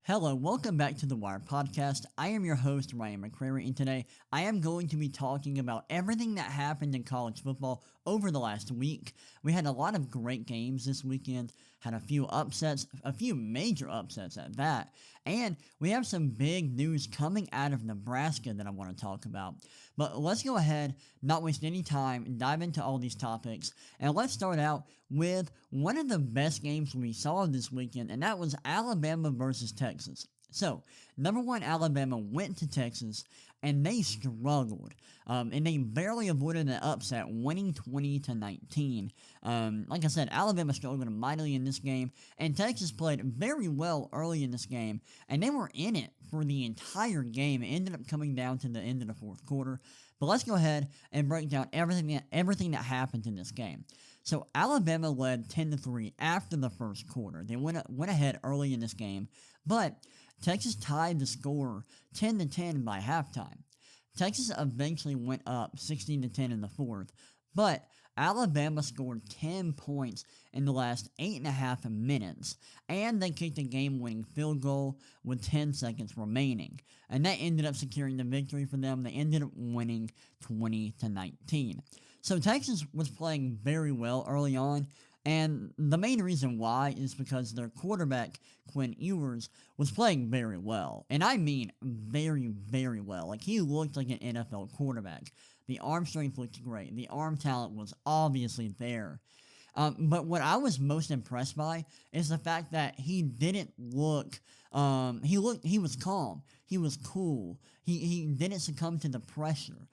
Hello, welcome back to the Wire Podcast. I am your host, Ryan McCrary, and today I am going to be talking about everything that happened in college football over the last week. We had a lot of great games this weekend, had a few upsets, a few major upsets at that, and we have some big news coming out of Nebraska that I want to talk about. But let's go ahead, not waste any time, and dive into all these topics, and let's start out with one of the best games we saw this weekend, and that was Alabama versus Texas. So, number one, Alabama went to Texas, and they struggled, and they barely avoided an upset, winning 20-19. Like I said, Alabama struggled mightily in this game, and Texas played very well early in this game, and they were in it for the entire game. It ended up coming down to the end of the fourth quarter. But let's go ahead and break down everything that happened in this game. So Alabama led 10-3 after the first quarter. They went ahead early in this game, but Texas tied the score 10-10 by halftime. Texas eventually went up 16-10 in the fourth, but Alabama scored 10 points in the last 8.5 minutes, and they kicked a game-winning field goal with 10 seconds remaining, and that ended up securing the victory for them. They ended up winning 20-19. So Texas was playing very well early on, and the main reason why is because their quarterback, Quinn Ewers, was playing very well. And I mean very, very well. Like, he looked like an NFL quarterback. The arm strength looked great. The arm talent was obviously there. But what I was most impressed by is the fact that he didn't look, he was calm. He was cool. He didn't succumb to the pressure.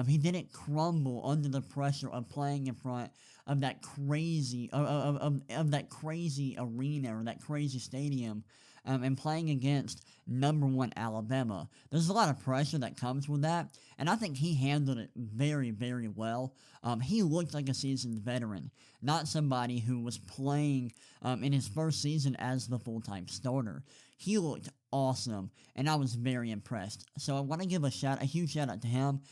He didn't crumble under the pressure of playing in front of that crazy, of that crazy arena or that crazy stadium, and playing against number one Alabama. There's a lot of pressure that comes with that, and I think he handled it very, very well. He looked like a seasoned veteran, not somebody who was playing in his first season as the full-time starter. He looked awesome, and I was very impressed. So I want to give a huge shout out to him.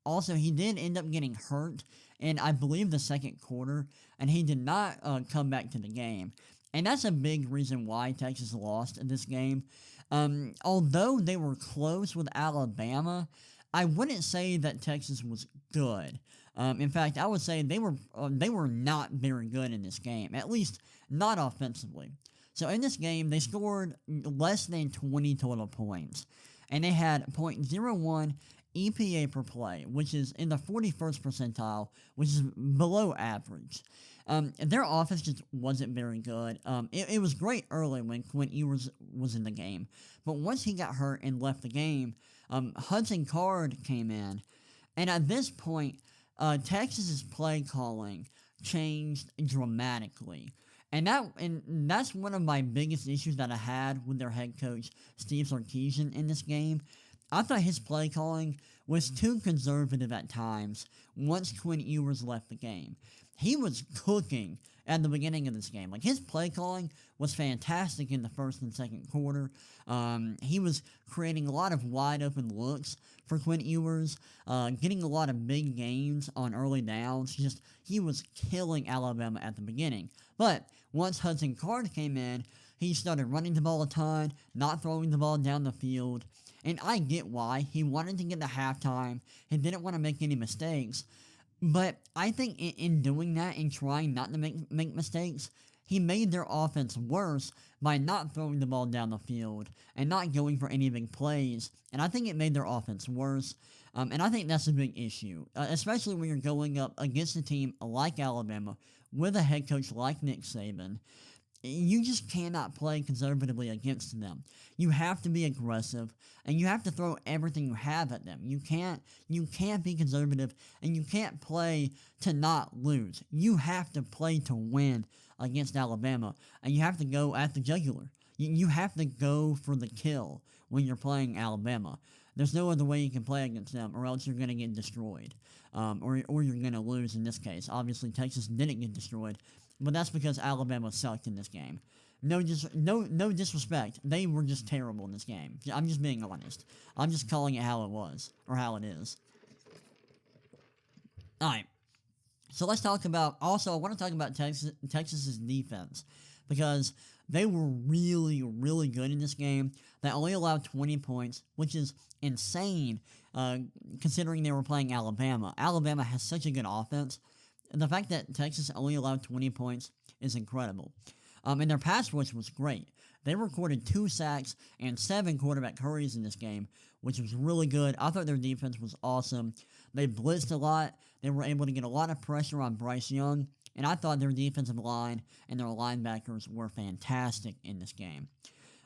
Also, he did end up getting hurt in, I believe, the second quarter, and he did not come back to the game. And that's a big reason why Texas lost in this game. Although they were close with Alabama, I wouldn't say that Texas was good. In fact, I would say they were not very good in this game, at least not offensively. So in this game, they scored less than 20 total points, and they had .01 EPA per play, which is in the 41st percentile, which is below average. Their offense just wasn't very good. It was great early when Quinn Ewers was in the game, but once he got hurt and left the game, Hudson Card came in, and at this point, Texas's play calling changed dramatically. And that's one of my biggest issues that I had with their head coach, Steve Sarkisian, in this game. I thought his play calling was too conservative at times once Quinn Ewers left the game. He was cooking at the beginning of this game. Like, his play calling was fantastic in the first and second quarter. He was creating a lot of wide open looks for Quinn Ewers, getting a lot of big gains on early downs. He was killing Alabama at the beginning. But once Hudson Card came in, he started running the ball a ton, not throwing the ball down the field. And I get why. He wanted to get to halftime. He didn't want to make any mistakes. But I think in doing that and trying not to make mistakes, he made their offense worse by not throwing the ball down the field and not going for any big plays. And I think it made their offense worse. And I think that's a big issue, especially when you're going up against a team like Alabama with a head coach like Nick Saban. You just cannot play conservatively against them. You have to be aggressive, and you have to throw everything you have at them. You can't be conservative, and you can't play to not lose. You have to play to win against Alabama, and you have to go at the jugular. You have to go for the kill when you're playing Alabama. There's no other way you can play against them, or else you're going to get destroyed, or you're going to lose in this case. Obviously, Texas didn't get destroyed, but that's because Alabama sucked in this game. No disrespect. They were just terrible in this game. I'm just being honest. I'm just calling it how it was, or how it is. Alright. So let's talk about, also I want to talk about Texas's defense, because They were really, really good in this game. They only allowed 20 points, which is insane considering they were playing Alabama. Alabama has such a good offense. And the fact that Texas only allowed 20 points is incredible. And their pass rush was great. They recorded 2 sacks and 7 quarterback hurries in this game, which was really good. I thought their defense was awesome. They blitzed a lot. They were able to get a lot of pressure on Bryce Young. And I thought their defensive line and their linebackers were fantastic in this game.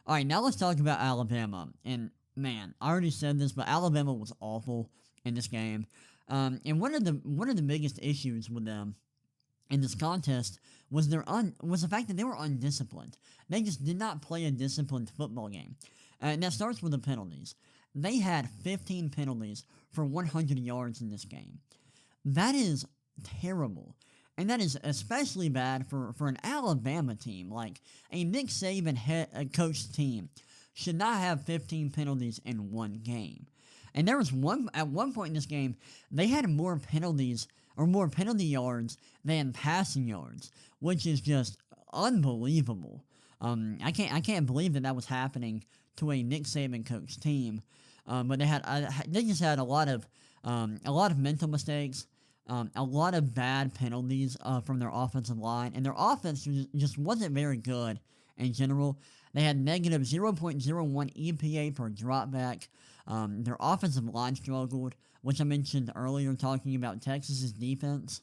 All right, now let's talk about Alabama. And, man, I already said this, but Alabama was awful in this game. And one of the biggest issues with them in this contest was the fact that they were undisciplined. They just did not play a disciplined football game. And that starts with the penalties. They had 15 penalties for 100 yards in this game. That is terrible. And that is especially bad for an Alabama team. Like, a Nick Saban coached team should not have 15 penalties in one game. And there was at one point in this game, they had more penalties or more penalty yards than passing yards, which is just unbelievable. I can't believe that was happening to a Nick Saban coached team. But they just had a lot of mental mistakes. A lot of bad penalties from their offensive line, and their offense just wasn't very good in general. They had negative 0.01 EPA per dropback. Their offensive line struggled, which I mentioned earlier talking about Texas's defense.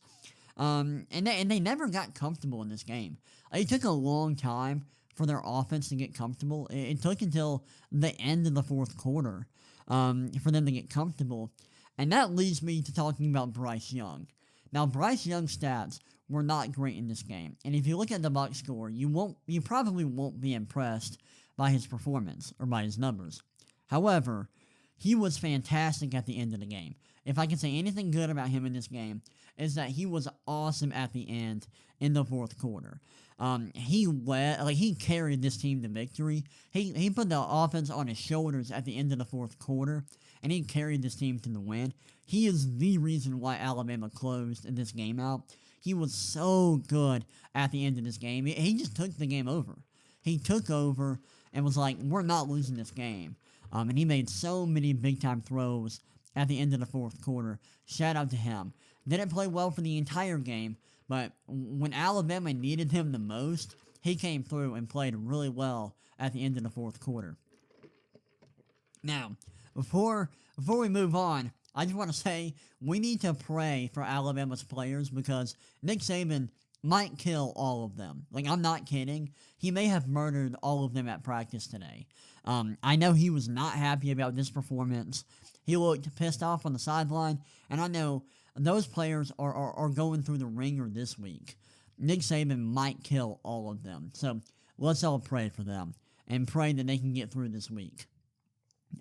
And they never got comfortable in this game. It took a long time for their offense to get comfortable. It took until the end of the fourth quarter for them to get comfortable. And that leads me to talking about Bryce Young. Now, Bryce Young's stats were not great in this game. And if you look at the box score, you probably won't be impressed by his performance or by his numbers. However, he was fantastic at the end of the game. If I can say anything good about him in this game, is that he was awesome at the end in the fourth quarter. He carried this team to victory. He put the offense on his shoulders at the end of the fourth quarter, and he carried this team to the win. He is the reason why Alabama closed this game out. He was so good at the end of this game. He just took the game over. He took over and was like, we're not losing this game. And he made so many big-time throws at the end of the fourth quarter. Shout out to him. Didn't play well for the entire game, but when Alabama needed him the most, he came through and played really well at the end of the fourth quarter. Now, before we move on, I just want to say we need to pray for Alabama's players because Nick Saban might kill all of them. Like, I'm not kidding. He may have murdered all of them at practice today. I know he was not happy about this performance. He looked pissed off on the sideline, and I know those players are going through the ringer this week. Nick Saban might kill all of them. So let's all pray for them and pray that they can get through this week.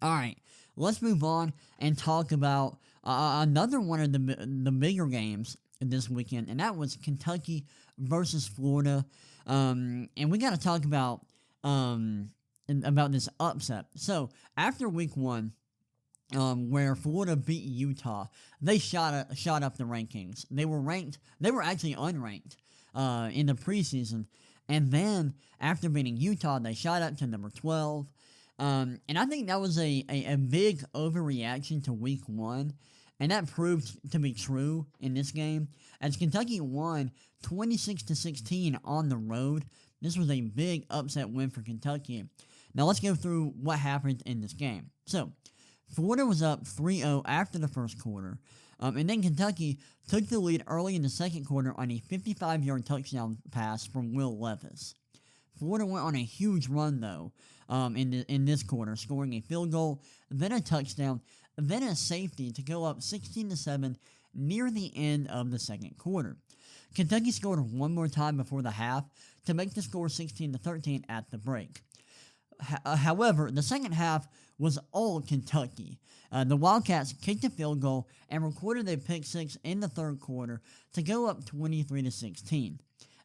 All right, let's move on and talk about another one of the bigger games this weekend, and that was Kentucky versus Florida. And we got to talk about this upset. So after week one, where Florida beat Utah, they shot up the rankings. They were actually unranked in the preseason, and then after beating Utah, they shot up to number 12. And I think that was a big overreaction to week one, and that proved to be true in this game, as Kentucky won 26-16 on the road. This was a big upset win for Kentucky. Now let's go through what happened in this game. So, Florida was up 3-0 after the first quarter, and then Kentucky took the lead early in the second quarter on a 55-yard touchdown pass from Will Levis. Florida went on a huge run, though, in this quarter, scoring a field goal, then a touchdown, then a safety to go up 16-7 near the end of the second quarter. Kentucky scored one more time before the half to make the score 16-13 at the break. However, the second half was all Kentucky. The Wildcats kicked a field goal and recorded a pick six in the third quarter to go up 23-16.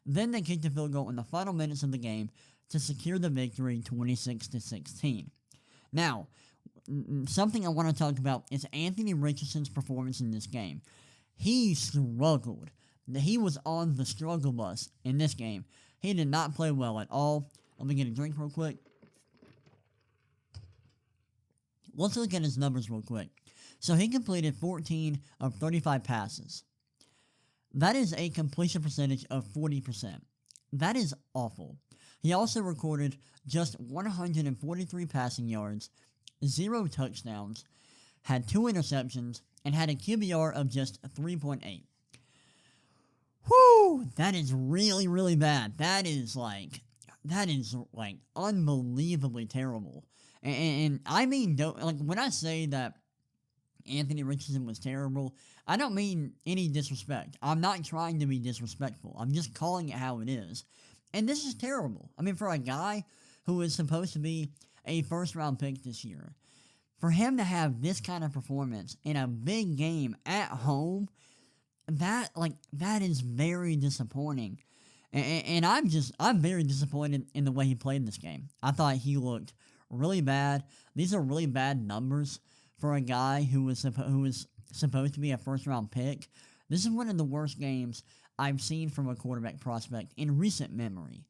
Then they kicked a field goal in the final minutes of the game to secure the victory 26-16. Now, something I want to talk about is Anthony Richardson's performance in this game. He struggled. He was on the struggle bus in this game. He did not play well at all. Let me get a drink real quick. Let's look at his numbers real quick. So he completed 14 of 35 passes. That is a completion percentage of 40%. That is awful. He also recorded just 143 passing yards, 0 touchdowns, had 2 interceptions, and had a QBR of just 3.8. Whew! That is really, really bad. That is unbelievably terrible. And I mean, when I say that Anthony Richardson was terrible, I don't mean any disrespect. I'm not trying to be disrespectful. I'm just calling it how it is. And this is terrible. I mean, for a guy who is supposed to be a first-round pick this year, for him to have this kind of performance in a big game at home, that is very disappointing. And I'm very disappointed in the way he played this game. I thought he looked really bad. These are really bad numbers for a guy who was supposed to be a first-round pick. This is one of the worst games I've seen from a quarterback prospect in recent memory.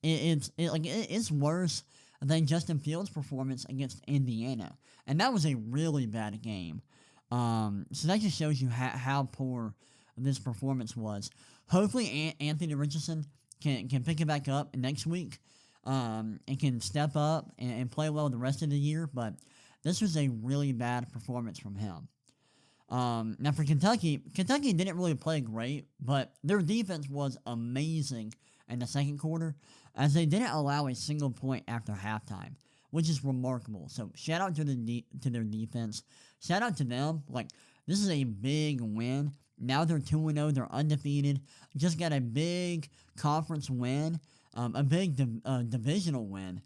It's worse than Justin Fields' performance against Indiana, and that was a really bad game. So that just shows you how poor this performance was. Hopefully, Anthony Richardson can pick it back up next week, and can step up and play well the rest of the year. But this was a really bad performance from him. Now for Kentucky didn't really play great, but their defense was amazing in the second quarter, as they didn't allow a single point after halftime, which is remarkable. So shout out to their defense. Shout out to them. This is a big win. Now they're 2-0. They're undefeated. Just got a big conference win, a big divisional win.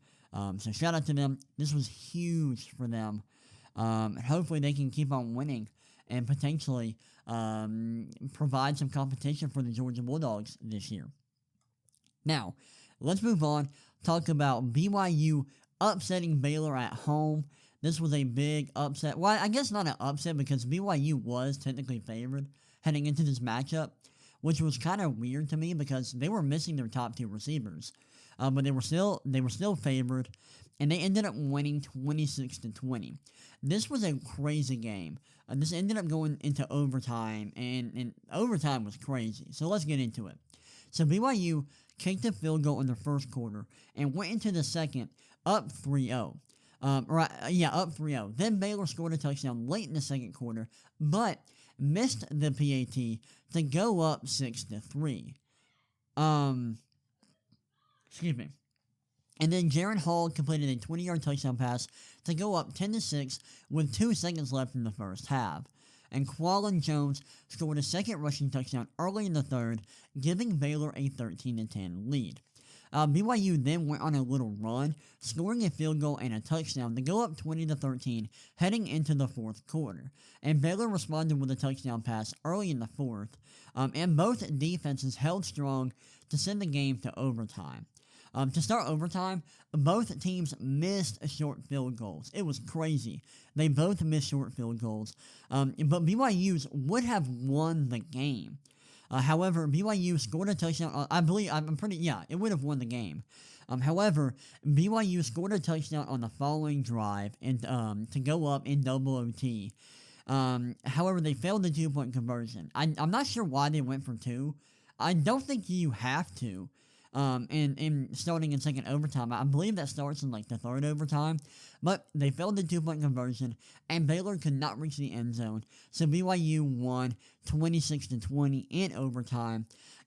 So shout out to them. This was huge for them. Hopefully they can keep on winning and potentially provide some competition for the Georgia Bulldogs this year. Now, let's move on. Talk about BYU upsetting Baylor at home. This was a big upset. Well, I guess not an upset because BYU was technically favored heading into this matchup, which was kind of weird to me because they were missing their top 2 receivers. But they were still favored, and they ended up winning 26-20. This was a crazy game. This ended up going into overtime, and overtime was crazy. So let's get into it. So BYU kicked a field goal in the first quarter and went into the second up 3-0. Up 3-0. Then Baylor scored a touchdown late in the second quarter, but missed the PAT to go up 6-3. Excuse me. And then Jaron Hall completed a 20-yard touchdown pass to go up 10-6 with 2 seconds left in the first half. And Quallen Jones scored a second rushing touchdown early in the third, giving Baylor a 13-10 lead. BYU then went on a little run, scoring a field goal and a touchdown to go up 20-13 heading into the fourth quarter. And Baylor responded with a touchdown pass early in the fourth, and both defenses held strong to send the game to overtime. To start overtime, both teams missed short field goals. It was crazy. They both missed short field goals, but BYU's would have won the game. However, BYU scored a touchdown. It would have won the game. However, BYU scored a touchdown on the following drive and to go up in double OT. However, they failed the 2-point conversion. I'm not sure why they went for 2. I don't think you have to. In starting in second overtime. I believe that starts in the third overtime, but they failed the 2-point conversion, and Baylor could not reach the end zone, so BYU won 26-20 in overtime.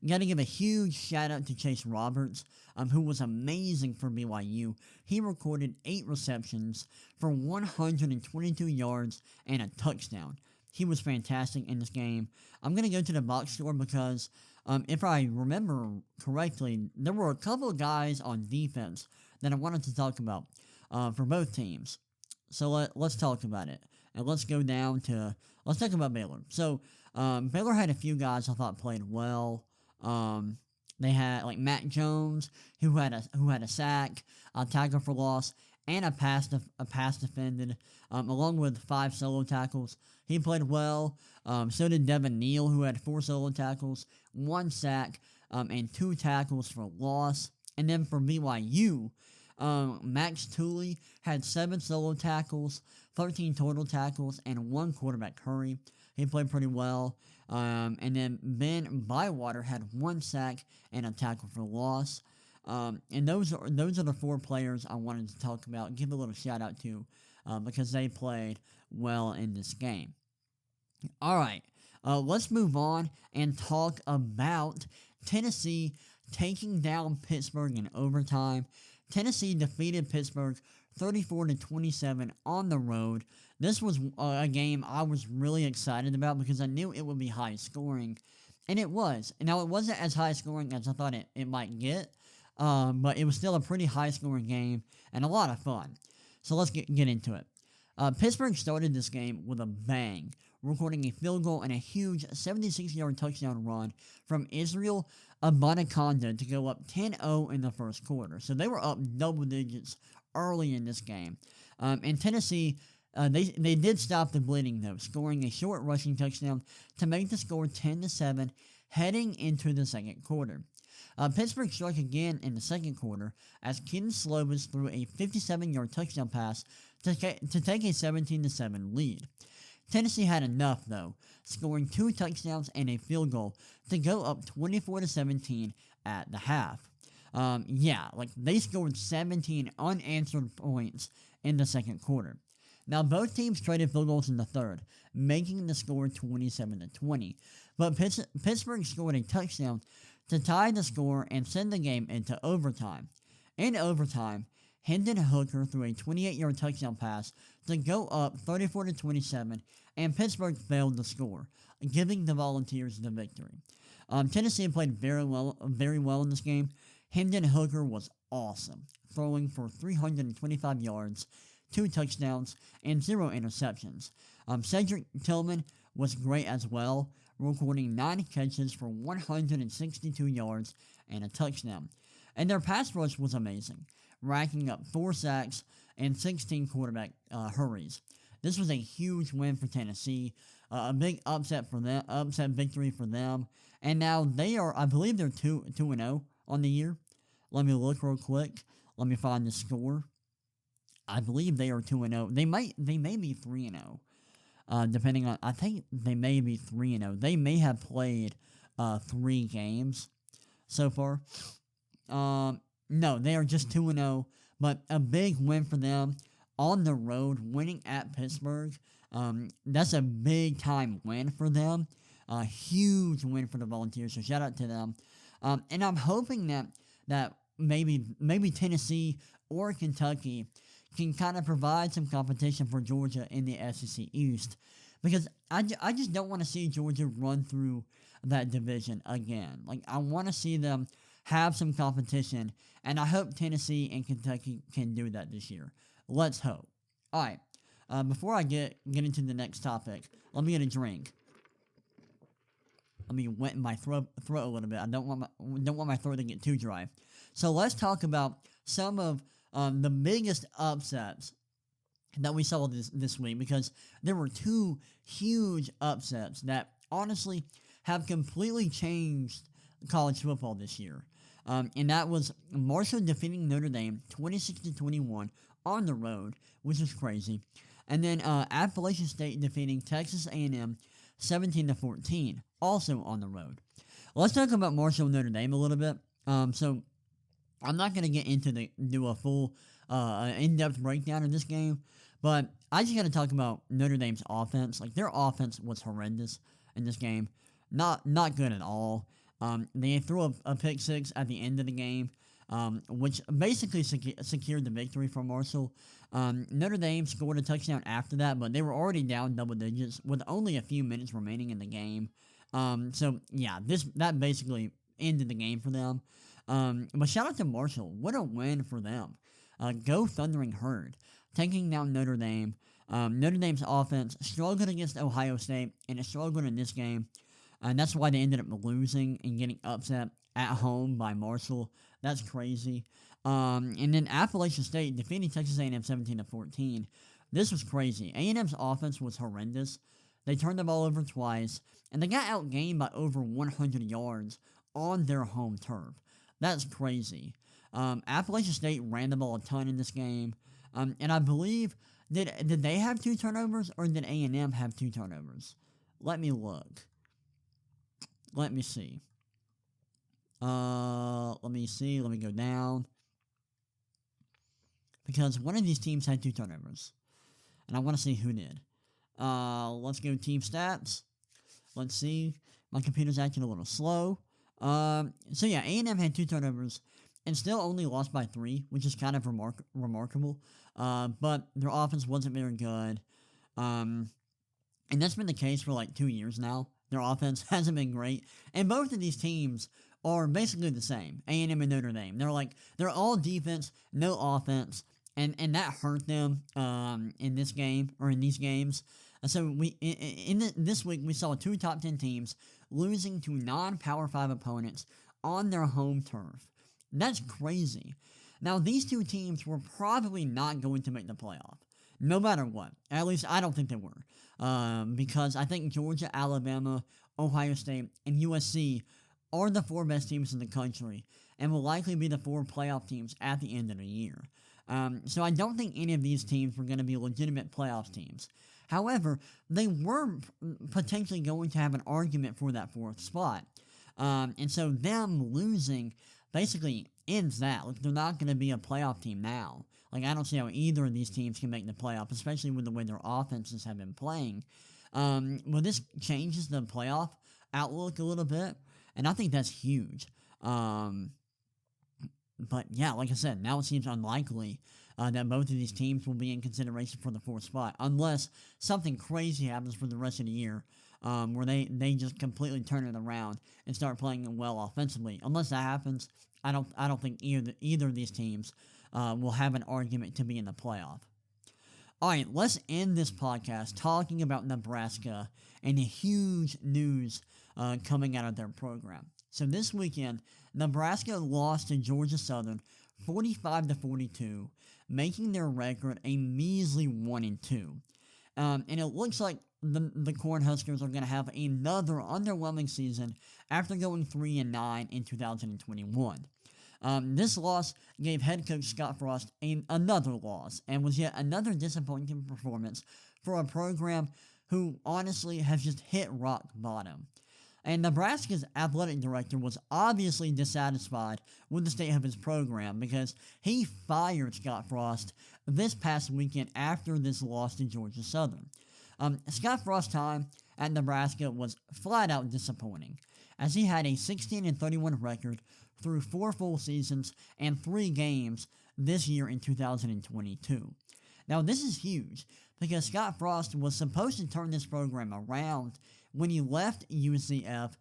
Gotta give a huge shout out to Chase Roberts, who was amazing for BYU. He recorded 8 receptions for 122 yards and a touchdown. He was fantastic in this game. I'm gonna go to the box score because if I remember correctly, there were a couple of guys on defense that I wanted to talk about for both teams. So let's talk about it. And let's talk about Baylor. So Baylor had a few guys I thought played well. They had Matt Jones, who had a sack, a tackle for loss, and a pass defended, along with 5 solo tackles. He played well. So did Devin Neal, who had 4 solo tackles, 1 sack, and 2 tackles for loss. And then for BYU, Max Tooley had 7 solo tackles, 13 total tackles, and 1 quarterback hurry. He played pretty well. And then Ben Bywater had 1 sack and a tackle for loss. And those are the 4 players I wanted to talk about, give a little shout out to, because they played well in this game. All right, let's move on and talk about Tennessee taking down Pittsburgh in overtime. Tennessee defeated Pittsburgh 34-27 on the road. This was a game I was really excited about because I knew it would be high scoring, and it was. Now, it wasn't as high scoring as I thought it might get, but it was still a pretty high scoring game and a lot of fun. So let's get into it. Pittsburgh started this game with a bang, recording a field goal and a huge 76-yard touchdown run from Israel Abanikanda to go up 10-0 in the first quarter. So they were up double digits early in this game. And Tennessee, they did stop the bleeding, though, scoring a short rushing touchdown to make the score 10-7 heading into the second quarter. Pittsburgh struck again in the second quarter as Keaton Slovis threw a 57-yard touchdown pass to take a 17-7 lead. Tennessee had enough, though, scoring 2 touchdowns and a field goal to go up 24-17 at the half. They scored 17 unanswered points in the second quarter. Now, both teams traded field goals in the third, making the score 27-20. But Pittsburgh scored a touchdown to tie the score and send the game into overtime. In overtime, Hendon Hooker threw a 28-yard touchdown pass to go up 34-27, and Pittsburgh failed to score, giving the Volunteers the victory. Tennessee played very well in this game. Hendon Hooker was awesome, throwing for 325 yards, 2 touchdowns, and 0 interceptions. Cedric Tillman was great as well, recording 9 catches for 162 yards and a touchdown. And their pass rush was amazing, racking up 4 sacks and 16 quarterback hurries. This was a huge win for Tennessee, a big upset victory for them. And now I believe they're 2-0 on the year. Let me look real quick. Let me find the score. I believe they are 2-0. They may be 3-0. Depending on, I think they may be 3-0. They may have played 3 games so far. No, they are just 2-0, but a big win for them on the road, winning at Pittsburgh. That's a big time win for them. A huge win for the Volunteers, so shout out to them. And I'm hoping that maybe Tennessee or Kentucky can kind of provide some competition for Georgia in the SEC East, because I just don't want to see Georgia run through that division again. Like, I want to see them have some competition, and I hope Tennessee and Kentucky can do that this year. Let's hope. All right, before I get into the next topic, let me get a drink. Let me wet my throat a little bit. I don't want my throat to get too dry. So let's talk about some of the biggest upsets that we saw this week, because there were 2 huge upsets that honestly have completely changed college football this year. And that was Marshall defeating Notre Dame 26-21 on the road, which is crazy. And then Appalachian State defeating Texas A&M 17-14, also on the road. Let's talk about Marshall Notre Dame a little bit. So I'm not going to get into do a full in-depth breakdown of this game, but I just got to talk about Notre Dame's offense. Like, their offense was horrendous in this game. Not good at all. They threw a pick 6 at the end of the game, which basically secured the victory for Marshall. Notre Dame scored a touchdown after that, but they were already down double digits with only a few minutes remaining in the game. That basically ended the game for them. But shout out to Marshall. What a win for them. Go Thundering Herd, taking down Notre Dame. Notre Dame's offense struggled against Ohio State, and it struggled in this game. And that's why they ended up losing and getting upset at home by Marshall. That's crazy. And then Appalachian State defeating Texas A&M 17-14. This was crazy. A&M's offense was horrendous. They turned the ball over twice, and they got outgained by over 100 yards on their home turf. That's crazy. Appalachian State ran the ball a ton in this game. And I believe, did they have 2 turnovers or did A&M have 2 turnovers? Let me look. Let me see. Let me go down. Because one of these teams had 2 turnovers. And I want to see who did. Let's go team stats. Let's see. My computer's acting a little slow. So yeah, A&M had 2 turnovers and still only lost by 3, which is kind of remarkable. But their offense wasn't very good. And that's been the case for like 2 years now. Their offense hasn't been great. And both of these teams are basically the same, A&M and Notre Dame. They're all defense, no offense, and that hurt them in this game, or in these games. So this week, we saw 2 top 10 teams losing to non-Power 5 opponents on their home turf. That's crazy. Now, these 2 teams were probably not going to make the playoff, no matter what. At least, I don't think they were. Because I think Georgia, Alabama, Ohio State, and USC are the 4 best teams in the country and will likely be the 4 playoff teams at the end of the year. So I don't think any of these teams were going to be legitimate playoff teams. However, they were potentially going to have an argument for that 4th spot. And so them losing basically ends that. Like, they're not going to be a playoff team now. Like, I don't see how either of these teams can make the playoff, especially with the way their offenses have been playing. Well, this changes the playoff outlook a little bit, and I think that's huge. But yeah, like I said, now it seems unlikely that both of these teams will be in consideration for the 4th spot, unless something crazy happens for the rest of the year, where they just completely turn it around and start playing well offensively. Unless that happens, I don't think either of these teams will have an argument to be in the playoff. All right, let's end this podcast talking about Nebraska and the huge news coming out of their program. So this weekend, Nebraska lost to Georgia Southern 45-42, making their record a measly 1-2. And it looks like the Cornhuskers are going to have another underwhelming season after going 3-9 in 2021. This loss gave head coach Scott Frost another loss and was yet another disappointing performance for a program who honestly has just hit rock bottom. And Nebraska's athletic director was obviously dissatisfied with the state of his program because he fired Scott Frost this past weekend after this loss to Georgia Southern. Scott Frost's time at Nebraska was flat out disappointing, as he had a 16-31 record through 4 full seasons and 3 games this year in 2022. Now, this is huge because Scott Frost was supposed to turn this program around when he left UCF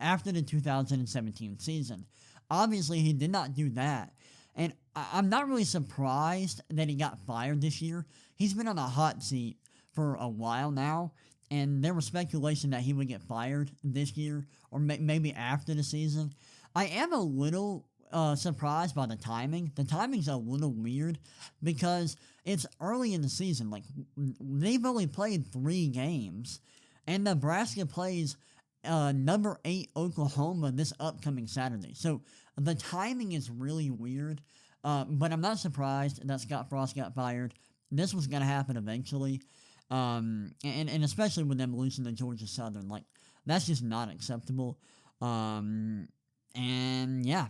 after the 2017 season. Obviously, he did not do that, and I'm not really surprised that he got fired this year. He's been on a hot seat for a while now, and there was speculation that he would get fired this year or maybe after the season. I am a little surprised by the timing. The timing's a little weird because it's early in the season. Like, they've only played 3 games, and Nebraska plays number 8 Oklahoma this upcoming Saturday. So the timing is really weird, but I'm not surprised that Scott Frost got fired. This was going to happen eventually, and especially with them losing to Georgia Southern. Like, that's just not acceptable. And yeah,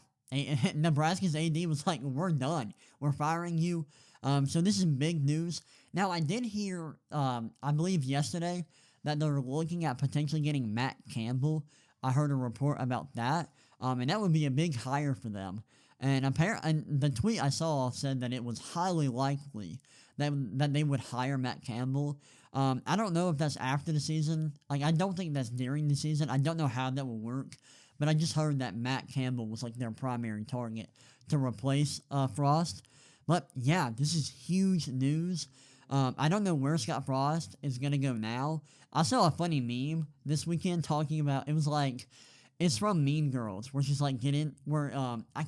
Nebraska's AD was like, we're done. We're firing you. So this is big news. Now, I did hear, I believe yesterday, that they're looking at potentially getting Matt Campbell. I heard a report about that, and that would be a big hire for them. And apparently, the tweet I saw said that it was highly likely that they would hire Matt Campbell. I don't know if that's after the season. Like, I don't think that's during the season. I don't know how that will work. But I just heard that Matt Campbell was like their primary target to replace Frost. But yeah, this is huge news. I don't know where Scott Frost is going to go now. I saw a funny meme this weekend talking about, it was like, it's from Mean Girls, where she's like, I can't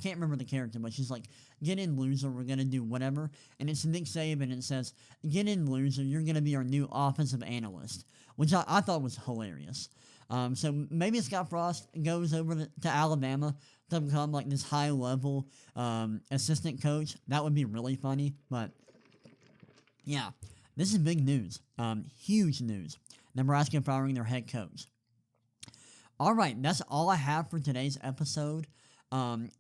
remember the character, but she's like, get in, loser, we're going to do whatever. And it's Nick Saban, and it says, get in, loser, you're going to be our new offensive analyst, which I thought was hilarious. So maybe Scott Frost goes over to Alabama to become like this high-level assistant coach. That would be really funny, but yeah, this is big news. Huge news. Nebraska firing their head coach. All right, that's all I have for today's episode.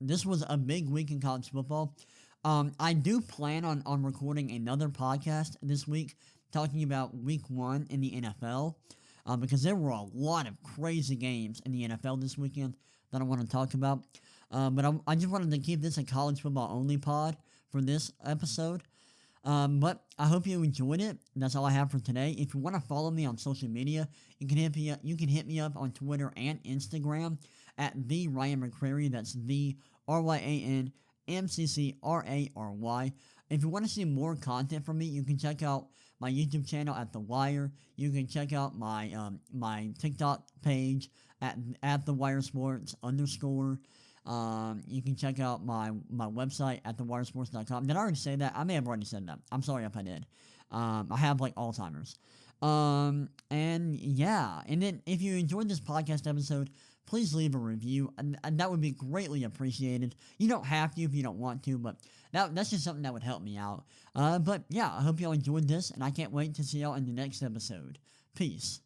This was a big week in college football. I do plan on recording another podcast this week talking about week 1 in the NFL because there were a lot of crazy games in the NFL this weekend that I want to talk about. But I just wanted to keep this a college football only pod for this episode. But I hope you enjoyed it. That's all I have for today. If you want to follow me on social media, you can hit me up on Twitter and Instagram at the Ryan McCrary. That's the RyanMCCRARY. If you want to see more content from me, you can check out my YouTube channel at The Wire. You can check out my my TikTok page at The Wire Sports _. You can check out my website at thewiresports.com. Did I already say that? I may have already said that. I'm sorry if I did. I have like Alzheimer's. And yeah, and then if you enjoyed this podcast episode, please leave a review, and that would be greatly appreciated. You don't have to if you don't want to, but that's just something that would help me out. But yeah, I hope y'all enjoyed this, and I can't wait to see y'all in the next episode. Peace.